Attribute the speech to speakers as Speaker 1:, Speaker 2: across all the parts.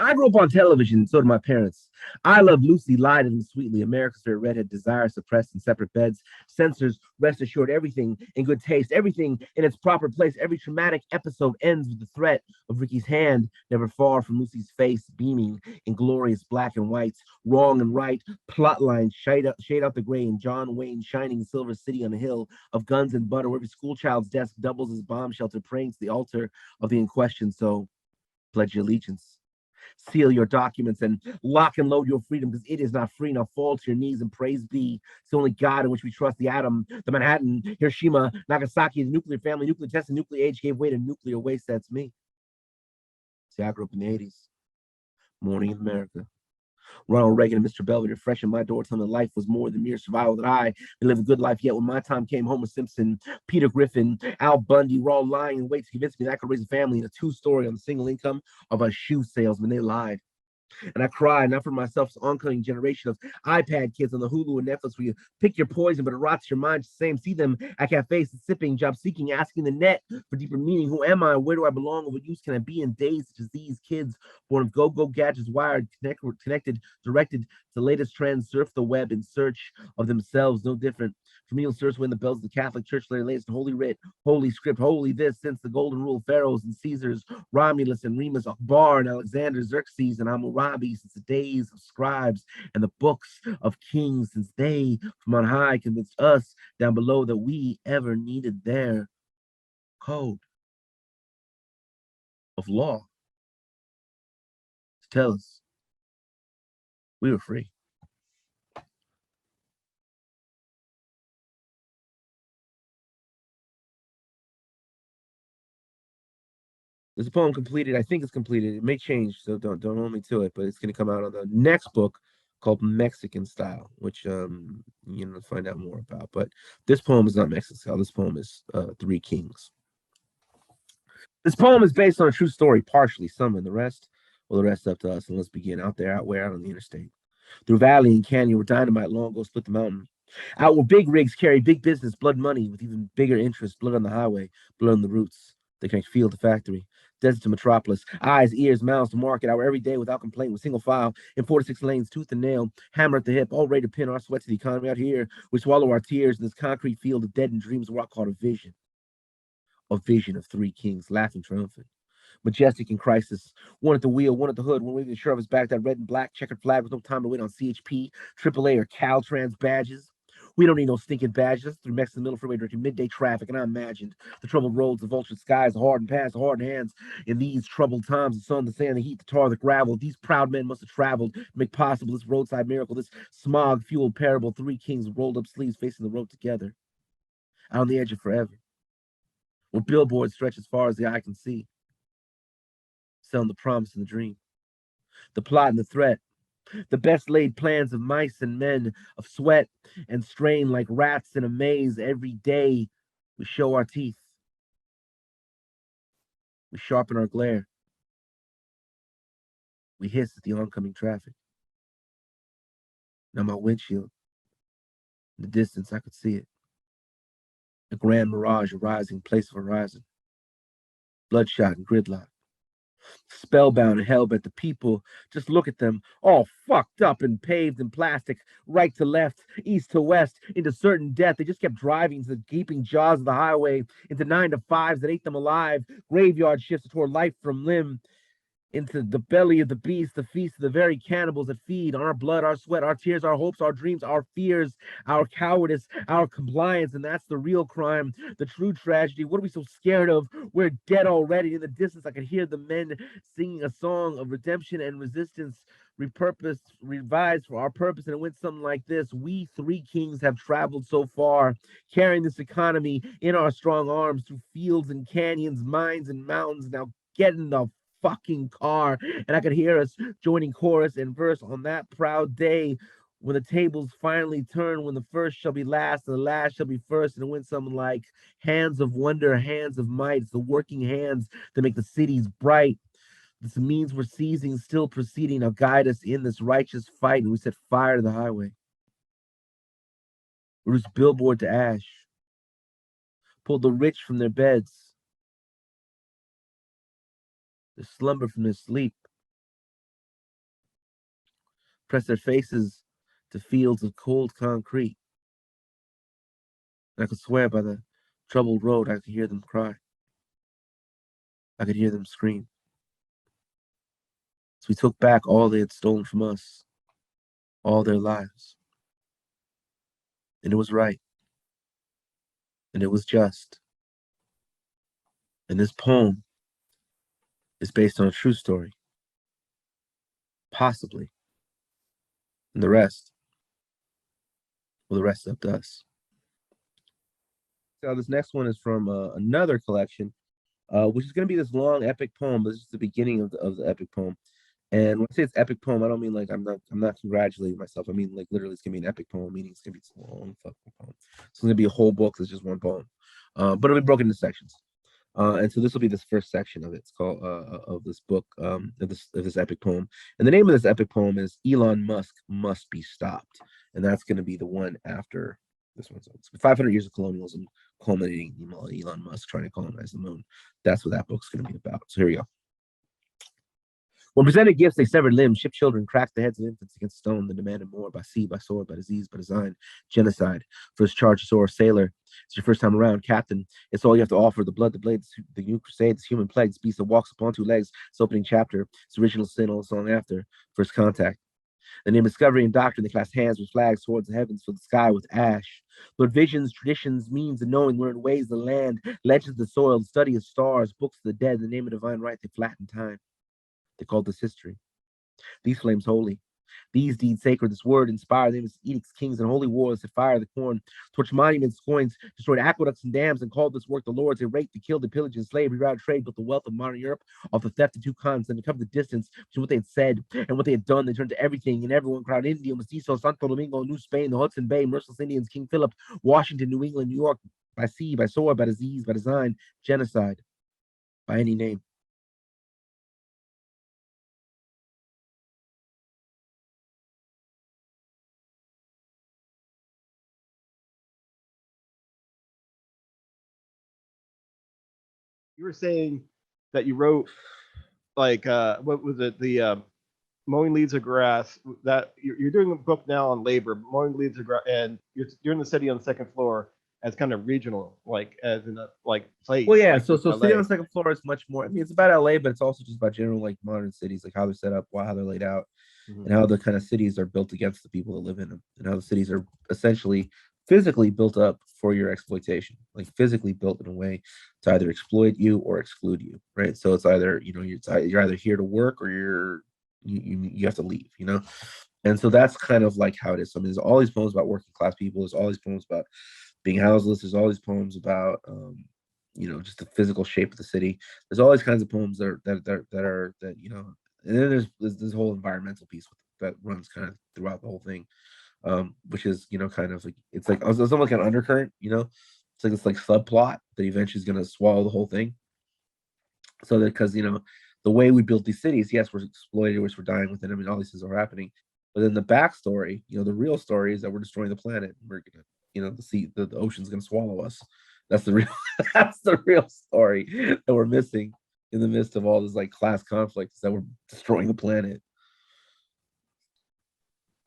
Speaker 1: I grew up on television, so did my parents. I love Lucy, lied and sweetly. America's favorite redhead, desire suppressed in separate beds. Censors, rest assured, everything in good taste, everything in its proper place. Every traumatic episode ends with the threat of Ricky's hand, never far from Lucy's face, beaming in glorious black and whites, wrong and right, plot lines, shade out the gray, and John Wayne shining in Silver City on a hill of guns and butter, where every schoolchild's desk doubles as bomb shelter, praying to the altar of the in question. So pledge your allegiance, seal your documents, and lock and load your freedom, because it is not free. Now fall to your knees and praise be. It's the only God in which we trust. The atom, the Manhattan, Hiroshima, Nagasaki, the nuclear family, nuclear test, and nuclear age gave way to nuclear waste. That's me. See, I grew up in the 80s. Morning in America. Ronald Reagan and Mr. Belvedere fresh in my door, telling me life was more than mere survival, that I could live a good life. Yet when my time came, Homer Simpson, Peter Griffin, Al Bundy were all lying in wait to convince me that I could raise a family in a two-story on the single income of a shoe salesman. They lied. And I cried, not for myself, it's oncoming generation of iPad kids on the Hulu and Netflix, where you pick your poison, but it rots your mind. The same. See them at cafes, sipping, job seeking, asking the net for deeper meaning. Who am I? Where do I belong? What use can I be in days such as these? Kids born of go-go gadgets, wired, connected, directed to latest trends, surf the web in search of themselves. No different from Neil Search when the bells of the Catholic Church lay latest holy writ, holy script, holy this, since the golden rule of pharaohs and Caesars, Romulus and Remus, Akbar and Alexander, Xerxes and Hammurabi, since the days of scribes and the books of kings, since they from on high convinced us down below that we ever needed their code of law to tell us we were free. There's a poem completed. I think it's completed. It may change, so don't hold me to it. But it's going to come out on the next book called Mexican Style, which find out more about. But this poem is not Mexican Style. This poem is Three Kings. This poem is based on a true story, partially. Some and the rest, well, the rest up to us. And let's begin out there, out where, out on the interstate, through valley and canyon, where dynamite long ago split the mountain. Out where big rigs carry big business, blood money with even bigger interest, blood on the highway, blood on the roots. They connect field to factory, desert to metropolis, eyes, ears, mouths to market, our every day without complaint, with single file in 4 to 6 lanes, tooth and nail, hammer at the hip, all ready to pin our sweat to the economy. Out here, we swallow our tears in this concrete field of dead and dreams, what I call a vision of three kings, laughing triumphant, majestic in crisis, one at the wheel, one at the hood, one waving the shirt off his back, that red and black checkered flag with no time to wait on CHP, AAA, or Caltrans badges. We don't need no stinking badges. That's through Mexican Middle Freeway during midday traffic, and I imagined the troubled roads, the vulture skies, the hardened paths, the hardened hands. In these troubled times, the sun, the sand, the heat, the tar, the gravel, these proud men must have traveled to make possible this roadside miracle, this smog-fueled parable. Three kings rolled up sleeves facing the road together, out on the edge of forever, where billboards stretch as far as the eye can see, selling the promise and the dream, the plot and the threat, the best laid plans of mice and men, of sweat and strain like rats in a maze. Every day we show our teeth, we sharpen our glare, we hiss at the oncoming traffic. Now my windshield, in the distance I could see it, a grand mirage, a rising place of horizon, bloodshot and gridlock, spellbound and hellbent. The people, just look at them, all fucked up and paved in plastic, right to left, east to west, into certain death. They just kept driving to the gaping jaws of the highway, into 9 to 5s that ate them alive, graveyard shifts that tore life from limb, into the belly of the beast, the feast of the very cannibals that feed on our blood, our sweat, our tears, our hopes, our dreams, our fears, our cowardice, our compliance. And that's the real crime, the true tragedy. What are we so scared of? We're dead already. In the distance, I could hear the men singing a song of redemption and resistance, repurposed, revised for our purpose. And it went something like this: we three kings have traveled so far, carrying this economy in our strong arms through fields and canyons, mines and mountains. Now get in the fucking car. And I could hear us joining chorus and verse on that proud day when the tables finally turn, when the first shall be last and the last shall be first. And it went something like, hands of wonder, hands of might, it's the working hands that make the cities bright. This means we're seizing, still proceeding. Now guide us in this righteous fight. And we set fire to the highway, reduced billboard to ash, pulled the rich from their beds, the slumber from their sleep, press their faces to fields of cold concrete. And I could swear by the troubled road I could hear them cry. I could hear them scream. So we took back all they had stolen from us, all their lives. And it was right. And it was just. And this poem is based on a true story. Possibly. And the rest, well, the rest is up to us. So this next one is from another collection, which is going to be this long epic poem. But this is the beginning of the epic poem. And when I say it's epic poem, I don't mean like I'm not congratulating myself. I mean like literally it's gonna be an epic poem, meaning it's gonna be this long fucking poem. It's gonna be a whole book that's just one poem, but it'll be broken into sections. And so this will be this first section of it. It's called of this book, of this epic poem. And the name of this epic poem is Elon Musk Must Be Stopped, and that's going to be the one after this one. So it's 500 years of colonialism culminating in Elon Musk trying to colonize the moon. That's what that book's going to be about. So here we go. When presented gifts, they severed limbs, shipped children, cracked the heads of infants against stone, then demanded more by sea, by sword, by disease, by design, genocide. First charge, soar, sailor. It's your first time around, captain. It's all you have to offer. The blood, the blades, the new crusades, human plagues, beast that walks upon two legs. It's opening chapter. It's original sin, all the song after. First contact. The name discovery and doctrine, they clasped hands with flags towards the heavens, filled the sky with ash. But visions, traditions, means of knowing, learned ways of the land, legends of the soil, the study of stars, books of the dead, the name of divine right, they flattened time. They called this history. These flames holy. These deeds sacred. This word inspired them as edicts, kings, and holy wars that fire the corn, torched monuments, coins, destroyed aqueducts and dams, and called this work the Lord's. They raped, they killed, they pillaged, and enslaved, rerouted trade, built the wealth of modern Europe off the theft of two continents, and to cover the distance between what they had said and what they had done. They turned to everything and everyone. Crowd India, Mestizo, Santo Domingo, New Spain, the Hudson Bay, merciless Indians, King Philip, Washington, New England, New York, by sea, by sword, by disease, by design, genocide, by any name.
Speaker 2: You were saying that you wrote like what was it, the mowing leaves of grass, that you're doing a book now on labor, mowing leaves of grass, and you're doing the city on the second floor as kind of regional, like as in a like place.
Speaker 1: Well, yeah.
Speaker 2: Like
Speaker 1: So
Speaker 2: LA.
Speaker 1: city on the second floor is much more. I mean, it's about LA, but it's also just about general like modern cities, like how they're set up, how they're laid out,
Speaker 2: Mhm.
Speaker 1: and how the kind of cities are built against the people that live in them, and how the cities are essentially physically built up for your exploitation, like physically built in a way to either exploit you or exclude you, right? So it's either you're either here to work or you have to leave, and so that's kind of like how it is. So I mean, there's all these poems about working class people. There's all these poems about being houseless. There's all these poems about just the physical shape of the city. There's all these kinds of poems that and then there's this whole environmental piece that runs kind of throughout the whole thing, which is kind of like it's almost like an undercurrent. It's like this like subplot that eventually is going to swallow the whole thing. So that because the way we built these cities, yes, we're exploited, we're dying within. I mean, all these things are happening, but then the backstory, the real story is that we're destroying the planet. We're gonna, the ocean's gonna swallow us. That's the real that's the real story that we're missing in the midst of all this like class conflicts, that we're destroying the planet.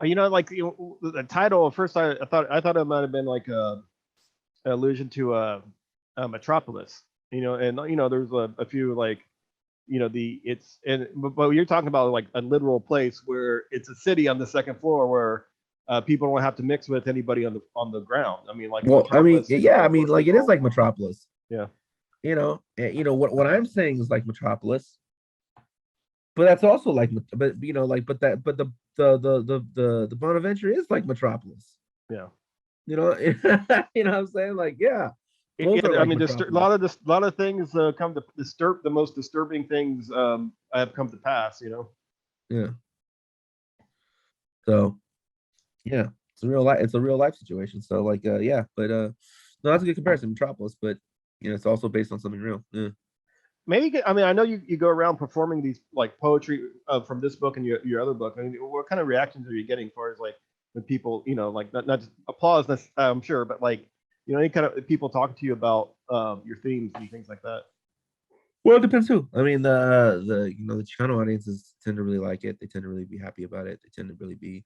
Speaker 2: Like the title at first, I thought it might have been like a an allusion to a metropolis. And there's a few like the it's and but you're talking about like a literal place where it's a city on the second floor where people don't have to mix with anybody on the ground. I mean, like
Speaker 1: Well, I mean,
Speaker 2: metropolis,
Speaker 1: yeah, I mean, like it is like Metropolis.
Speaker 2: yeah.
Speaker 1: What I'm saying is like Metropolis, but that's also like, but the Bonaventure is like Metropolis.
Speaker 2: Yeah.
Speaker 1: You know what I'm saying? Like, yeah, both are
Speaker 2: I
Speaker 1: like
Speaker 2: mean,
Speaker 1: Metropolis.
Speaker 2: a lot of things come to disturb. The most disturbing things have come to pass.
Speaker 1: Yeah. So yeah, it's a real life situation. So like, yeah, but no, that's a good comparison, Metropolis. But it's also based on something real. Yeah.
Speaker 2: Maybe, I mean, I know you go around performing these like poetry from this book and your other book. I mean, what kind of reactions are you getting as far as like when people, like not just applause, I'm sure, but like any kind of people talking to you about your themes and things like that?
Speaker 1: Well, it depends who. I mean, the Chicano audiences tend to really like it. They tend to really be happy about it. They tend to really be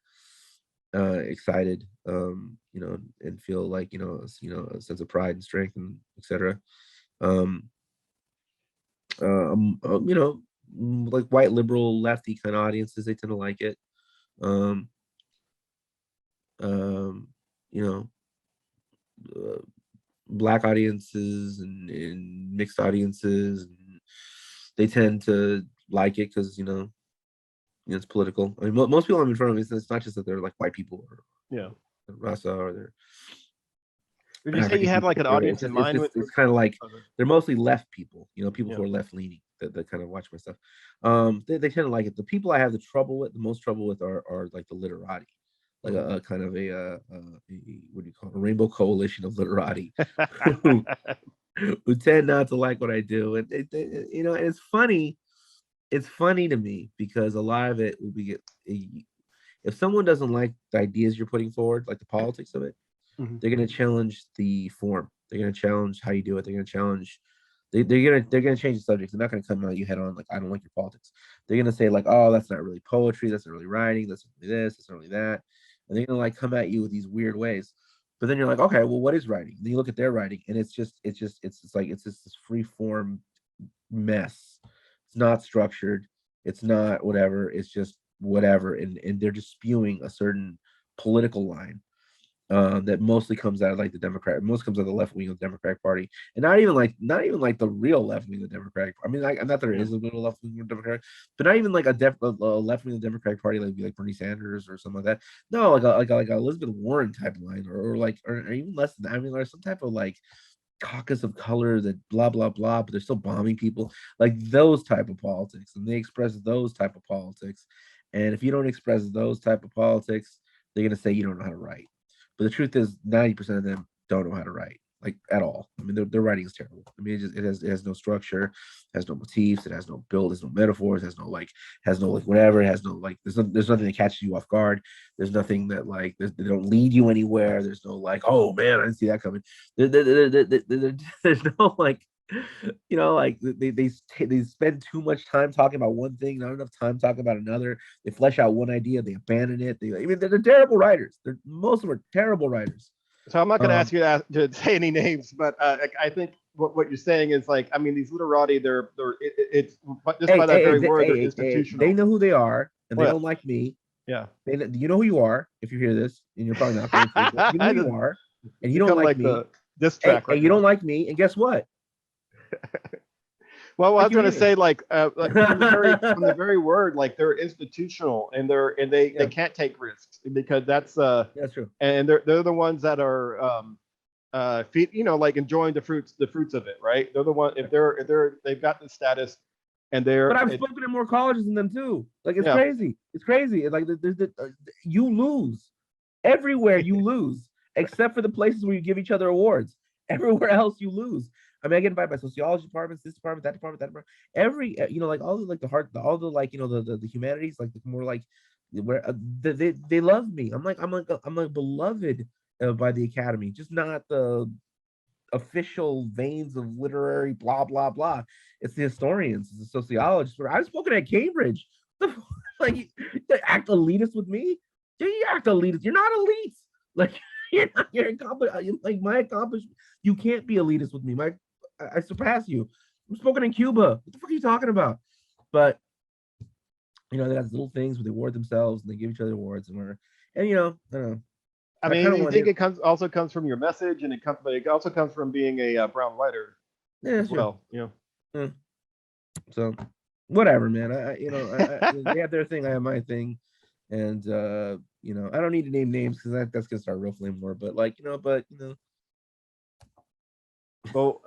Speaker 1: excited, and feel like a sense of pride and strength and etc. Um, like white liberal lefty kind of audiences, they tend to like it. Um, um, you know, uh, black audiences and mixed audiences, and they tend to like it because it's political. I mean, most people I'm in front of, it's not just that they're like white people or
Speaker 2: Yeah.
Speaker 1: Rasa or they're
Speaker 2: Would you say you
Speaker 1: African
Speaker 2: have like
Speaker 1: people.
Speaker 2: an audience in mind with?
Speaker 1: It's kind of like
Speaker 2: Okay.
Speaker 1: they're mostly left people. People
Speaker 2: Yeah.
Speaker 1: who are left leaning that kind of watch my stuff. They tend to like it. The people I have the most trouble with are like the literati, like a kind of what do you call it, a rainbow coalition of literati who who tend not to like what I do, and and it's funny. It's funny to me because a lot of it will be if someone doesn't like the ideas you're putting forward, like the politics of it,
Speaker 2: Mhm.
Speaker 1: they're going to challenge the form. They're going to challenge how you do it. They're going to challenge. They're gonna change the subject. They're not gonna come at you head on like I don't like your politics. They're gonna say like, oh, that's not really poetry. That's not really writing. That's not really this. That's not really that. And they're gonna like come at you with these weird ways. But then you're like, okay, well, what is writing? Then you look at their writing, and it's just this free form mess. It's not structured. It's not whatever. It's just whatever, and they're just spewing a certain political line that mostly comes out of like the Democrat, most comes out of the left wing of the Democratic Party, and not even like the real left wing of the Democratic. I mean, like not that there
Speaker 2: Yeah.
Speaker 1: is a little left wing of the Democratic, but not even like a left wing of the Democratic Party, like Bernie Sanders or something like that. No, like a Elizabeth Warren type line, or even less than that. I mean, or some type of like caucus of color that blah blah blah, but they're still bombing people, like those type of politics, and they express those type of politics. And if you don't express those type of politics, they're gonna say you don't know how to write. But the truth is, 90% of them don't know how to write, like at all. I mean, their writing is terrible. I mean, it has no structure, it has no motifs, it has no build, there's no metaphors, has no like whatever. It has no like there's nothing that catches you off guard. There's nothing that like they don't lead you anywhere. There's no like, oh man, I didn't see that coming. There's no like like they spend too much time talking about one thing, not enough time talking about another. They flesh out one idea, they abandon it. I mean, they're terrible writers. Most of them are terrible writers.
Speaker 2: So I'm not going to
Speaker 1: Um,
Speaker 2: ask you to say any names, but like, I think what you're saying is like, I mean, these literati, it's just by that very word, they're
Speaker 1: they
Speaker 2: institutional.
Speaker 1: know who they are, and they
Speaker 2: Well,
Speaker 1: don't like me.
Speaker 2: yeah.
Speaker 1: You know who you are if you hear this, and you're probably not going to. You know who you are, and
Speaker 2: It's
Speaker 1: you don't
Speaker 2: become
Speaker 1: like
Speaker 2: like
Speaker 1: me.
Speaker 2: the diss track
Speaker 1: Hey,
Speaker 2: right
Speaker 1: you don't
Speaker 2: now.
Speaker 1: like me, and guess what?
Speaker 2: Well, I
Speaker 1: Like
Speaker 2: was
Speaker 1: you
Speaker 2: going to
Speaker 1: either.
Speaker 2: say like from the very word, like they're institutional and they
Speaker 1: Yeah,
Speaker 2: can't take risks because
Speaker 1: that's true.
Speaker 2: and they're the ones that are feed like enjoying the fruits of it, right? They're the one
Speaker 1: Yeah.
Speaker 2: if they've got the status and
Speaker 1: But I've spoken in more colleges than them too. Like it's
Speaker 2: yeah.
Speaker 1: crazy. It's crazy. Like you lose everywhere. You lose except for the places where you give each other awards. Everywhere else you lose. I mean, I get invited by sociology departments, this department, that department, that department. Every like all the like the heart, all the like the humanities, like the more like where they love me. I'm like beloved by the academy, just not the official veins of literary blah blah blah. It's the historians, it's the sociologists. I've spoken at Cambridge. Like you act elitist with me? You act elitist. You're not elite. Like you're like my accomplishment. You can't be elitist with me. I surpass you. I'm spoken in Cuba. What the fuck are you talking about? But they got little things where they award themselves and they give each other awards and I don't know.
Speaker 2: I
Speaker 1: I kind
Speaker 2: mean,
Speaker 1: of
Speaker 2: you
Speaker 1: want to
Speaker 2: think it comes from your message, and it also comes from being a brown writer
Speaker 1: yeah,
Speaker 2: as
Speaker 1: sure.
Speaker 2: well.
Speaker 1: Yeah. So whatever, man. They have their thing, I have my thing, and I don't need to name names because that's gonna start ruffling more. But
Speaker 2: Well,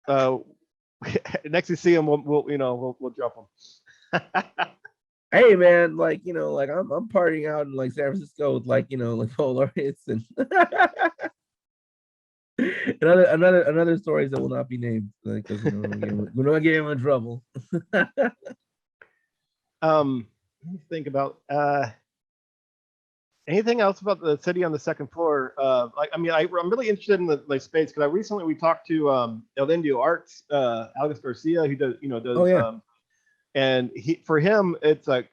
Speaker 2: uh, next you see him, we'll jump him.
Speaker 1: hey, man, like I'm partying out in like San Francisco with like Polaroids and another stories that will not be named because we're not getting in trouble.
Speaker 2: Let me think about Anything else about the city on the second floor? Like, I mean, I'm really interested in the like space because I recently we talked to El Indio Arts, Alex Garcia, who does
Speaker 1: Oh yeah.
Speaker 2: and he for him it's like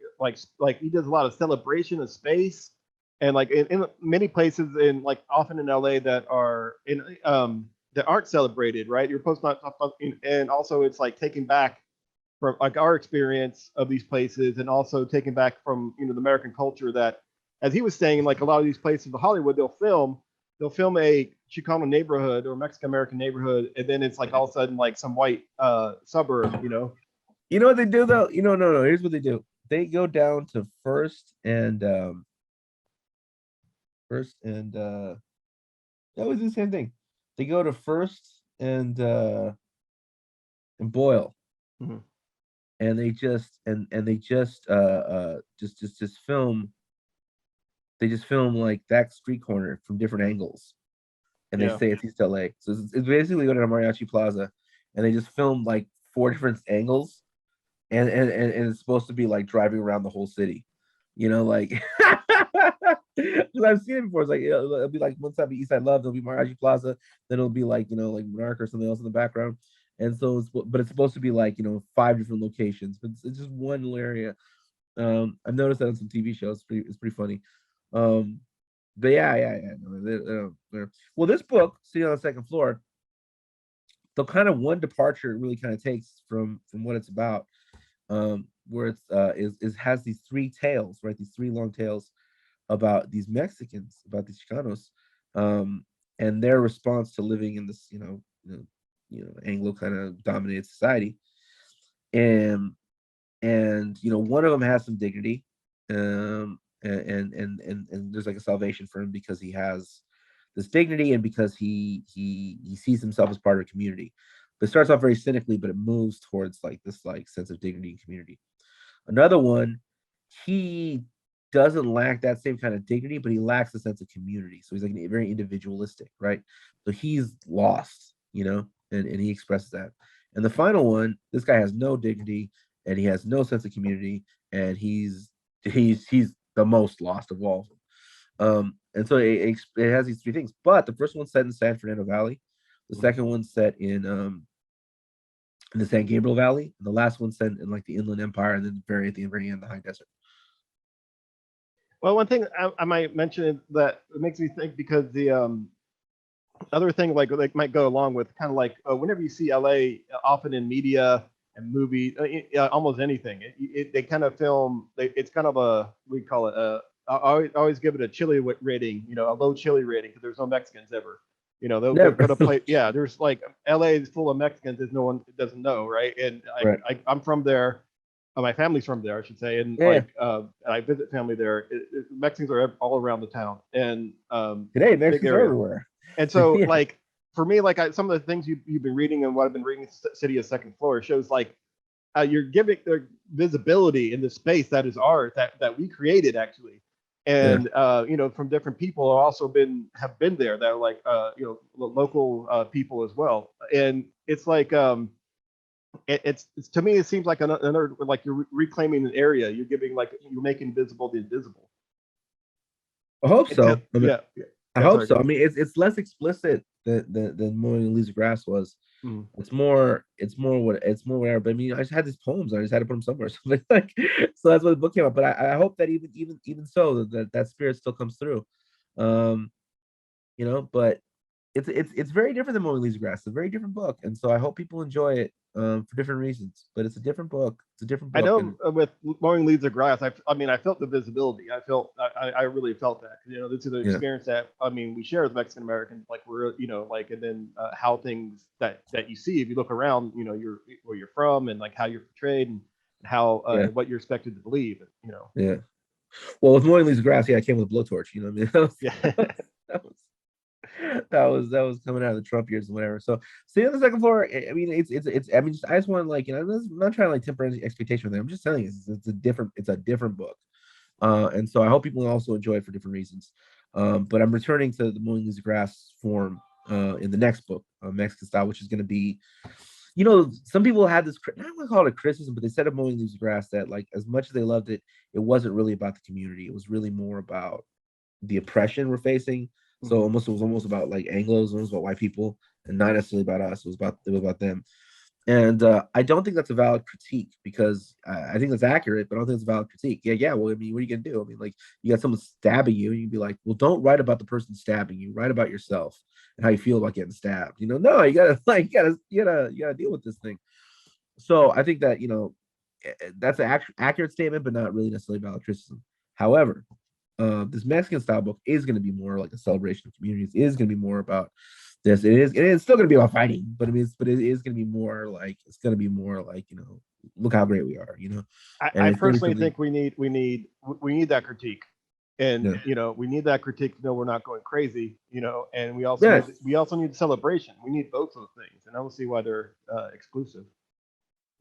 Speaker 2: he does a lot of celebration of space, and like in many places in like often in LA that are in that aren't celebrated, right? You're supposed not and also it's like taking back from like our experience of these places, and also taking back from the American culture that, as he was saying, like a lot of these places in Hollywood, they'll film a Chicano neighborhood or Mexican American neighborhood, and then it's like all of a sudden like some white suburb,
Speaker 1: You know what they do though? No. Here's what they do. They go down to first and they always do the same thing. They go to first and Boyle,
Speaker 2: Mhm.
Speaker 1: and they just film. They just film like that street corner from different angles, and they
Speaker 2: Yeah.
Speaker 1: say it's East LA. So it's basically going to Mariachi Plaza, and they just film like four different angles, and it's supposed to be like driving around the whole city, like because I've seen it before. It's like it'll be like one side be East Side Love, there'll be Mariachi Plaza, then it'll be like like Monarch or something else in the background, and so but it's supposed to be like five different locations, but it's just one little area. I've noticed that on some TV shows. It's pretty funny. Um, but yeah. No, well, this book, Sitting on the Second Floor, the kind of one departure it really kind of takes from what it's about, where it's is has these three tales, right? These three long tales about these Mexicans, about these Chicanos, um, and their response to living in this, Anglo kind of dominated society, and one of them has some dignity, and there's like a salvation for him because he has this dignity, and because he sees himself as part of a community. But it starts off very cynically, but it moves towards like this like sense of dignity and community. Another one, he doesn't lack that same kind of dignity, but he lacks a sense of community. So he's like very individualistic, right? So he's lost, and he expresses that. And the final one, this guy has no dignity, and he has no sense of community, and he's the most lost of all of them. And so it has these three things. But the first one's set in San Fernando Valley. The
Speaker 2: Mhm.
Speaker 1: second one's set in the San Gabriel Valley, and the last one's set in like the Inland Empire, and then very at the very end, the high desert.
Speaker 2: Well, one thing I might mention that it makes me think, because the other thing like might go along with kind of like whenever you see LA often in media and movie, almost anything, they kind of film. It's kind of a, we call it I always give it a chili rating, a low chili rating, because there's no Mexicans ever. They'll go
Speaker 1: Never.
Speaker 2: to play. Yeah, there's like LA is full of Mexicans as no one doesn't know, right? And
Speaker 1: Right.
Speaker 2: I'm from there. My family's from there, I should say, and
Speaker 1: Yeah.
Speaker 2: I visit family there. Mexicans are all around the town, and
Speaker 1: Today,
Speaker 2: big
Speaker 1: Mexicans are
Speaker 2: area.
Speaker 1: everywhere.
Speaker 2: And so,
Speaker 1: Yeah.
Speaker 2: like for me, like some of the things you've been reading and what I've been reading, City of Second Floor shows like you're giving their visibility in the space that is ours, that we created actually,
Speaker 1: Yeah.
Speaker 2: and from different people have been there that are like local people as well, and it's like it's to me it seems like another, like you're reclaiming an area, you're giving, like you're making visible the invisible.
Speaker 1: I hope
Speaker 2: Until,
Speaker 1: so. I mean,
Speaker 2: yeah, yeah,
Speaker 1: I
Speaker 2: yeah.
Speaker 1: hope
Speaker 2: Sorry,
Speaker 1: so.
Speaker 2: go
Speaker 1: I
Speaker 2: ahead.
Speaker 1: mean, it's less explicit than Mowing Leaves Grass was.
Speaker 2: Mm.
Speaker 1: It's more whatever. But I mean, I just had these poems. I just had to put them somewhere. So like, so that's why the book came out. But I hope that even so that spirit still comes through. Um, but it's very different than Mowing Leaves Grass. It's a very different book, and so I hope people enjoy it for different reasons. But it's a different book. It's a different
Speaker 2: I
Speaker 1: book,
Speaker 2: know
Speaker 1: and
Speaker 2: with mowing leaves of grass, I mean, I felt the visibility. I really felt that. This is an
Speaker 1: yeah,
Speaker 2: experience that, I mean, we share as Mexican Americans. Like we're, like, and then how things that you see if you look around, you're where you're from, and like how you're portrayed, and how
Speaker 1: yeah,
Speaker 2: what you're expected to believe.
Speaker 1: yeah. Well, with Mowing Leaves Grass, yeah, I came with a blowtorch. You know what I mean?
Speaker 2: Yeah.
Speaker 1: That was that was coming out of the Trump years and whatever. So see on the second floor. I mean, it's. I mean, I just want to like I'm not trying to like temper any expectation with it. I'm just telling you, it's a different book. And so I hope people also enjoy it for different reasons. But I'm returning to the Mowing Leaves Grass form in the next book, Mexican Style, which is going to be, some people had this. I don't want to call it a criticism, but they said of Mowing Leaves Grass that like as much as they loved it, it wasn't really about the community. It was really more about the oppression we're facing. So
Speaker 2: Mhm.
Speaker 1: almost it was almost about like Anglos, it was about white people, and not necessarily about us. It was about them. And I don't think that's a valid critique because I think that's accurate, but I don't think it's a valid critique. Yeah, yeah. Well, I mean, what are you gonna do? I mean, like you got someone stabbing you, and you'd be like, well, don't write about the person stabbing you. Write about yourself and how you feel about getting stabbed. No, you gotta like you gotta deal with this thing. So I think that that's an accurate statement, but not really necessarily valid criticism. However, this Mexican style book is going to be more like a celebration of communities. It is going to be more about this. It is still going to be about fighting, but it is going to be more like it's going to be more like look how great we are, and
Speaker 2: I
Speaker 1: it's going to be
Speaker 2: personally
Speaker 1: something.
Speaker 2: think we need that critique, and
Speaker 1: Yeah,
Speaker 2: we need that critique to know we're not going crazy, and
Speaker 1: yes.
Speaker 2: we also need celebration. We need both of those things, and I don't see why they're exclusive.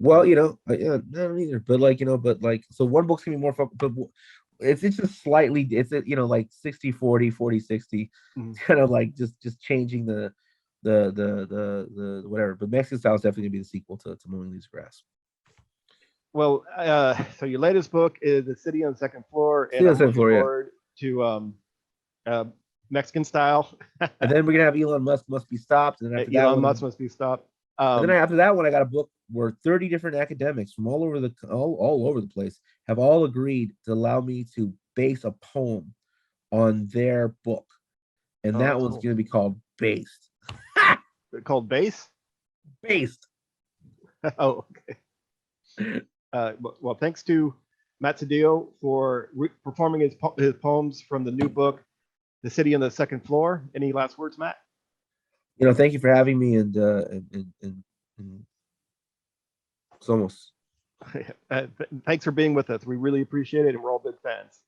Speaker 1: Well, yeah, I don't either. But like, but like, so one book's gonna be more fun, but it's just slightly, it's like 60 40 40 60.
Speaker 2: Mhm.
Speaker 1: It's kind of like just changing the whatever. But Mexican Style is definitely gonna be the sequel to Mowing Leaves Grass.
Speaker 2: Well, so your latest book is The City on the Second Floor,
Speaker 1: See
Speaker 2: and
Speaker 1: you on
Speaker 2: I'm
Speaker 1: the second
Speaker 2: looking
Speaker 1: floor, yeah.
Speaker 2: forward to uh, Mexican style.
Speaker 1: And then we're gonna have Elon Musk must be stopped, and then after that
Speaker 2: Elon
Speaker 1: one,
Speaker 2: Musk must be stopped.
Speaker 1: after that one, I got a book where 30 different academics from all over the place have all agreed to allow me to base a poem on their book, and
Speaker 2: Oh,
Speaker 1: that
Speaker 2: that's
Speaker 1: one's
Speaker 2: cool.
Speaker 1: going to be called Based.
Speaker 2: Called Base.
Speaker 1: Based.
Speaker 2: Oh, okay. Well, thanks to Matt Sedillo for performing his poems from the new book, The City on the Second Floor. Any last words, Matt?
Speaker 1: Thank you for having me, and Somos.
Speaker 2: Thanks for being with us. We really appreciate it, and we're all big fans.